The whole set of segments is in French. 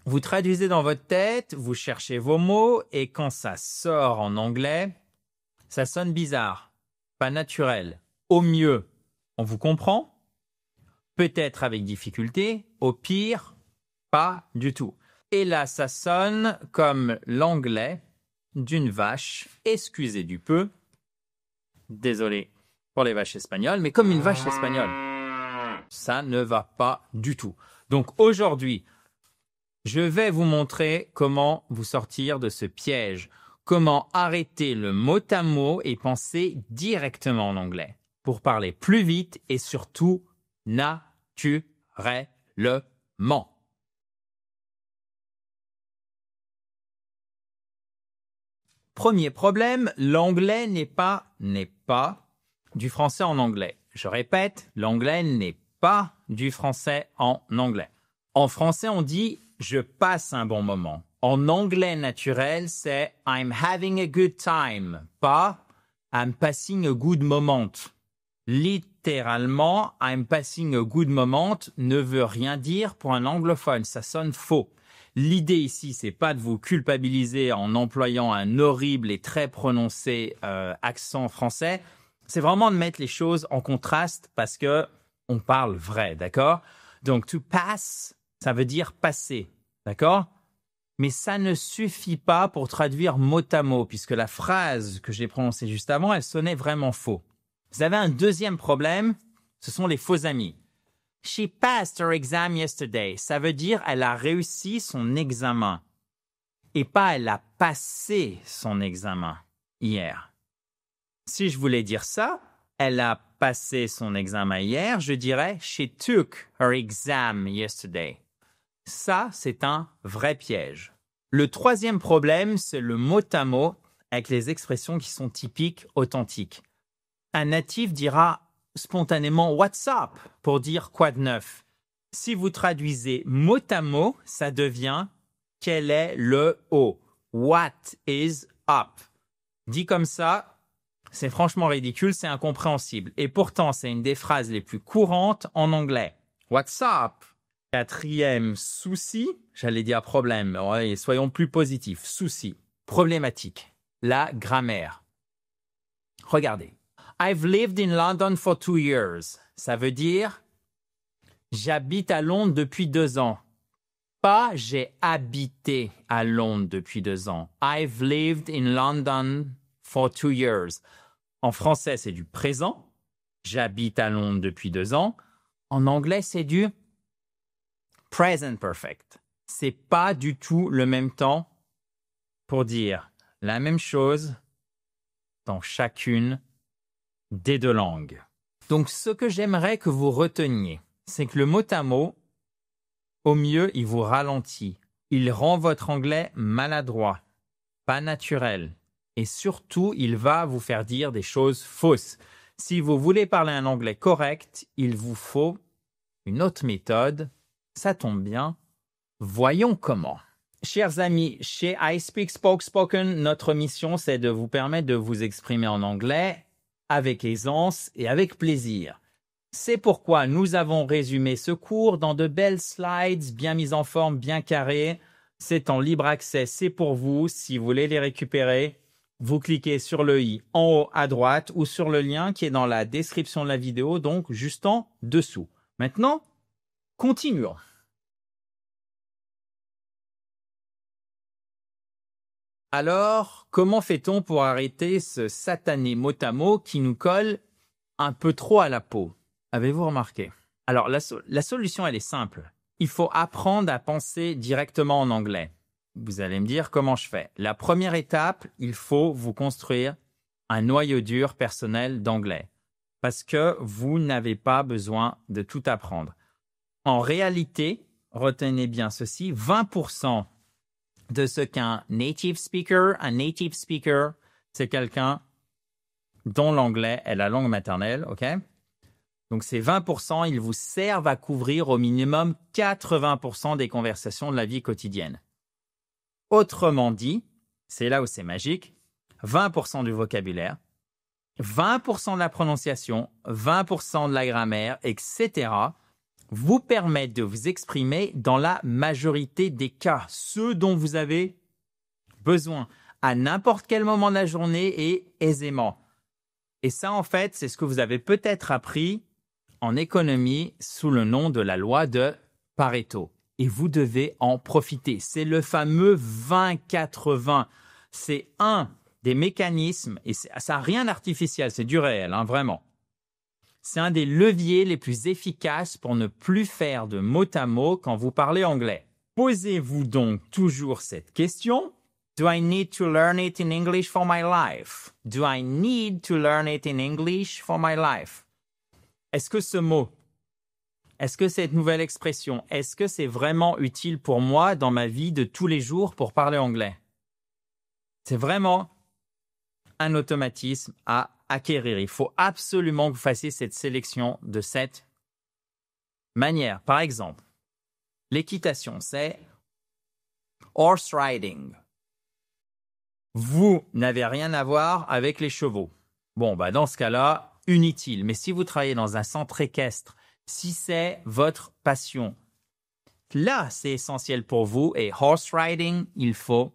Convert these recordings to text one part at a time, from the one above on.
Vous traduisez dans votre tête, vous cherchez vos mots, et quand ça sort en anglais, ça sonne bizarre, pas naturel. Au mieux, on vous comprend, peut-être avec difficulté, au pire, pas du tout. Et là, ça sonne comme l'anglais d'une vache, excusez du peu, désolé pour les vaches espagnoles, mais comme une vache espagnole. Ça ne va pas du tout. Donc aujourd'hui, je vais vous montrer comment vous sortir de ce piège, comment arrêter le mot à mot et penser directement en anglais pour parler plus vite et surtout naturellement. Premier problème, l'anglais n'est pas du français en anglais. Je répète, l'anglais n'est pas du français en anglais. En français, on dit « je passe un bon moment ». En anglais naturel, c'est « I'm having a good time », pas « I'm passing a good moment ». Littéralement, « I'm passing a good moment » ne veut rien dire pour un anglophone, ça sonne faux. L'idée ici, c'est pas de vous culpabiliser en employant un horrible et très prononcé accent français. C'est vraiment de mettre les choses en contraste parce que on parle vrai, d'accord? Donc, to pass, ça veut dire passer, d'accord? Mais ça ne suffit pas pour traduire mot à mot puisque la phrase que j'ai prononcée juste avant, elle sonnait vraiment faux. Vous avez un deuxième problème, ce sont les faux amis. She passed her exam yesterday. Ça veut dire elle a réussi son examen. Et pas elle a passé son examen hier. Si je voulais dire ça, elle a passé son examen hier, je dirais she took her exam yesterday. Ça, c'est un vrai piège. Le troisième problème, c'est le mot à mot avec les expressions qui sont typiques, authentiques. Un natif dira spontanément « What's up ?» pour dire quoi de neuf. Si vous traduisez mot à mot, ça devient « Quel est le haut ?» What is up? Dit comme ça, c'est franchement ridicule, c'est incompréhensible. Et pourtant, c'est une des phrases les plus courantes en anglais. What's up? Quatrième souci, j'allais dire problème, ouais, soyons plus positifs. Souci, problématique, la grammaire. Regardez. I've lived in London for 2 years. Ça veut dire j'habite à Londres depuis 2 ans. Pas j'ai habité à Londres depuis 2 ans. I've lived in London for 2 years. En français, c'est du présent. J'habite à Londres depuis 2 ans. En anglais, c'est du present perfect. C'est pas du tout le même temps pour dire la même chose dans chacune des 2 langues. Donc, ce que j'aimerais que vous reteniez, c'est que le mot à mot, au mieux, il vous ralentit. Il rend votre anglais maladroit, pas naturel. Et surtout, il va vous faire dire des choses fausses. Si vous voulez parler un anglais correct, il vous faut une autre méthode. Ça tombe bien. Voyons comment. Chers amis, chez I Speak Spoke Spoken, notre mission, c'est de vous permettre de vous exprimer en anglais avec aisance et avec plaisir. C'est pourquoi nous avons résumé ce cours dans de belles slides bien mises en forme, bien carrées. C'est en libre accès, c'est pour vous. Si vous voulez les récupérer, vous cliquez sur le i en haut à droite ou sur le lien qui est dans la description de la vidéo, donc juste en dessous. Maintenant, continuons. Alors, comment fait-on pour arrêter ce satané mot à mot qui nous colle un peu trop à la peau? Avez-vous remarqué? Alors, la solution, elle est simple. Il faut apprendre à penser directement en anglais. Vous allez me dire comment je fais. La première étape, il faut vous construire un noyau dur personnel d'anglais. Parce que vous n'avez pas besoin de tout apprendre. En réalité, retenez bien ceci, 20% de ce qu'un native speaker, c'est quelqu'un dont l'anglais est la langue maternelle, ok? Donc ces 20%, ils vous servent à couvrir au minimum 80% des conversations de la vie quotidienne. Autrement dit, c'est là où c'est magique, 20% du vocabulaire, 20% de la prononciation, 20% de la grammaire, etc. vous permettent de vous exprimer dans la majorité des cas, ceux dont vous avez besoin, à n'importe quel moment de la journée et aisément. Et ça, en fait, c'est ce que vous avez peut-être appris en économie sous le nom de la loi de Pareto. Et vous devez en profiter. C'est le fameux 20-80. C'est un des mécanismes, et ça n'a rien d'artificiel, c'est du réel, hein, vraiment. C'est un des leviers les plus efficaces pour ne plus faire de mot à mot quand vous parlez anglais. Posez-vous donc toujours cette question. Do I need to learn it in English for my life? Do I need to learn it in English for my life? Est-ce que ce mot, est-ce que cette nouvelle expression, est-ce que c'est vraiment utile pour moi dans ma vie de tous les jours pour parler anglais? C'est vraiment un automatisme à acquérir. Il faut absolument que vous fassiez cette sélection de cette manière. Par exemple, l'équitation, c'est horse riding. Vous n'avez rien à voir avec les chevaux. Bon, dans ce cas-là, inutile. Mais si vous travaillez dans un centre équestre, si c'est votre passion, là, c'est essentiel pour vous. Et horse riding, il faut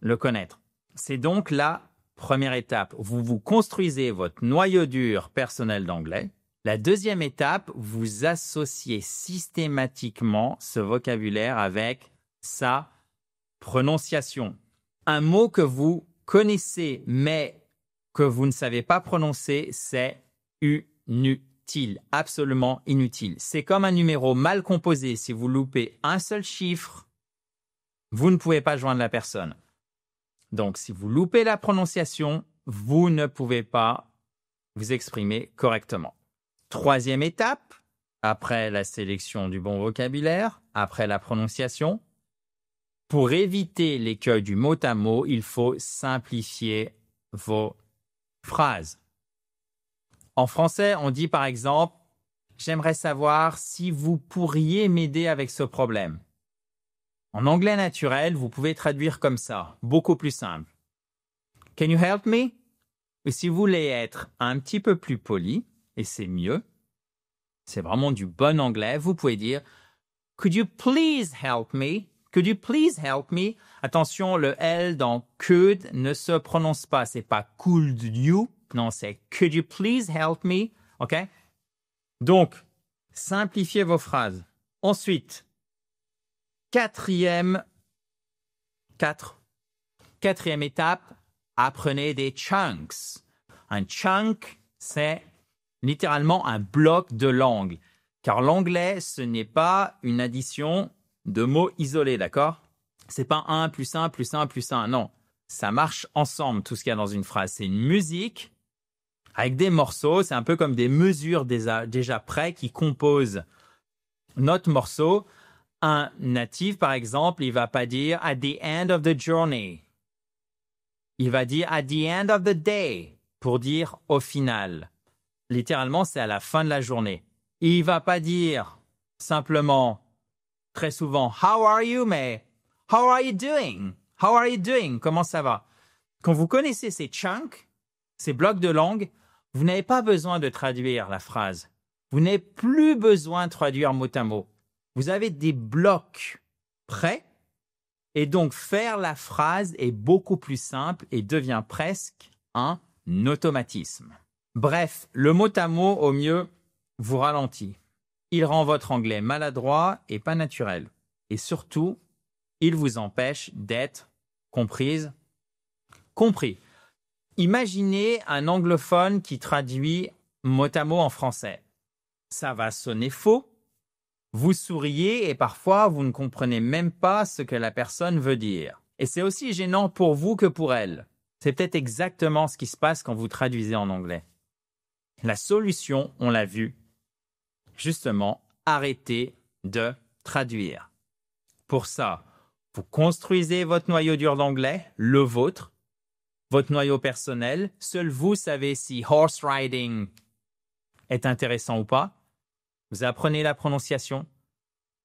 le connaître. C'est donc la première étape. Vous construisez votre noyau dur personnel d'anglais. La deuxième étape, vous associez systématiquement ce vocabulaire avec sa prononciation. Un mot que vous connaissez mais que vous ne savez pas prononcer, c'est inutile, absolument inutile. C'est comme un numéro mal composé. Si vous loupez un seul chiffre, vous ne pouvez pas joindre la personne. Donc, si vous loupez la prononciation, vous ne pouvez pas vous exprimer correctement. Troisième étape, après la sélection du bon vocabulaire, après la prononciation, pour éviter l'écueil du mot à mot, il faut simplifier vos phrases. En français, on dit par exemple « J'aimerais savoir si vous pourriez m'aider avec ce problème ». En anglais naturel, vous pouvez traduire comme ça, beaucoup plus simple. « Can you help me ?» Et si vous voulez être un petit peu plus poli, et c'est mieux, c'est vraiment du bon anglais, vous pouvez dire « Could you please help me ?» Could you please help me? Attention, le L dans could ne se prononce pas. C'est pas could you. Non, c'est could you please help me? OK? Donc, simplifiez vos phrases. Ensuite, quatrième étape, apprenez des chunks. Un chunk, c'est littéralement un bloc de langue. Car l'anglais, ce n'est pas une addition de mots isolés, d'accord? C'est pas 1 plus 1 plus 1 plus 1, non. Ça marche ensemble, tout ce qu'il y a dans une phrase. C'est une musique avec des morceaux, c'est un peu comme des mesures déjà prêts qui composent notre morceau. Un natif, par exemple, il va pas dire « at the end of the journey ». Il va dire « at the end of the day » pour dire « au final ». Littéralement, c'est à la fin de la journée. Il va pas dire simplement très souvent « How are you, mais how are you doing? How are you doing? Comment ça va ?» Quand vous connaissez ces chunks, ces blocs de langue, vous n'avez pas besoin de traduire la phrase. Vous n'avez plus besoin de traduire mot à mot. Vous avez des blocs prêts et donc faire la phrase est beaucoup plus simple et devient presque un automatisme. Bref, le mot à mot, au mieux, vous ralentit. Il rend votre anglais maladroit et pas naturel. Et surtout, il vous empêche d'être compris. Imaginez un anglophone qui traduit mot à mot en français. Ça va sonner faux. Vous souriez et parfois vous ne comprenez même pas ce que la personne veut dire. Et c'est aussi gênant pour vous que pour elle. C'est peut-être exactement ce qui se passe quand vous traduisez en anglais. La solution, on l'a vu, justement, arrêtez de traduire. Pour ça, vous construisez votre noyau dur d'anglais, le vôtre, votre noyau personnel. Seul vous savez si horse riding est intéressant ou pas. Vous apprenez la prononciation.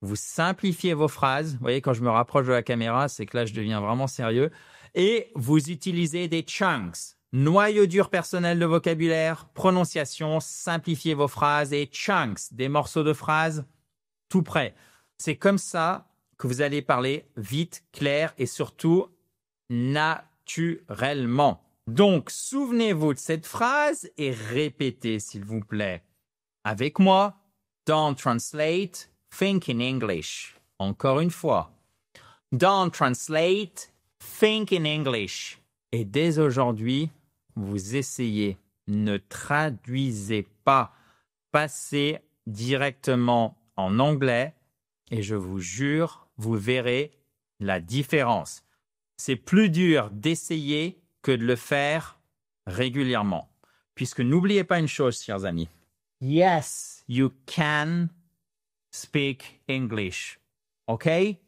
Vous simplifiez vos phrases. Vous voyez, quand je me rapproche de la caméra, c'est que là, je deviens vraiment sérieux. Et vous utilisez des chunks. Noyau dur personnel de vocabulaire, prononciation, simplifiez vos phrases et chunks, des morceaux de phrases tout près. C'est comme ça que vous allez parler vite, clair et surtout naturellement. Donc, souvenez-vous de cette phrase et répétez, s'il vous plaît. Avec moi, don't translate, think in English. Encore une fois. Don't translate, think in English. Et dès aujourd'hui, vous essayez. Ne traduisez pas. Passez directement en anglais et je vous jure, vous verrez la différence. C'est plus dur d'essayer que de le faire régulièrement. Puisque n'oubliez pas une chose, chers amis. Yes, you can speak English. Okay?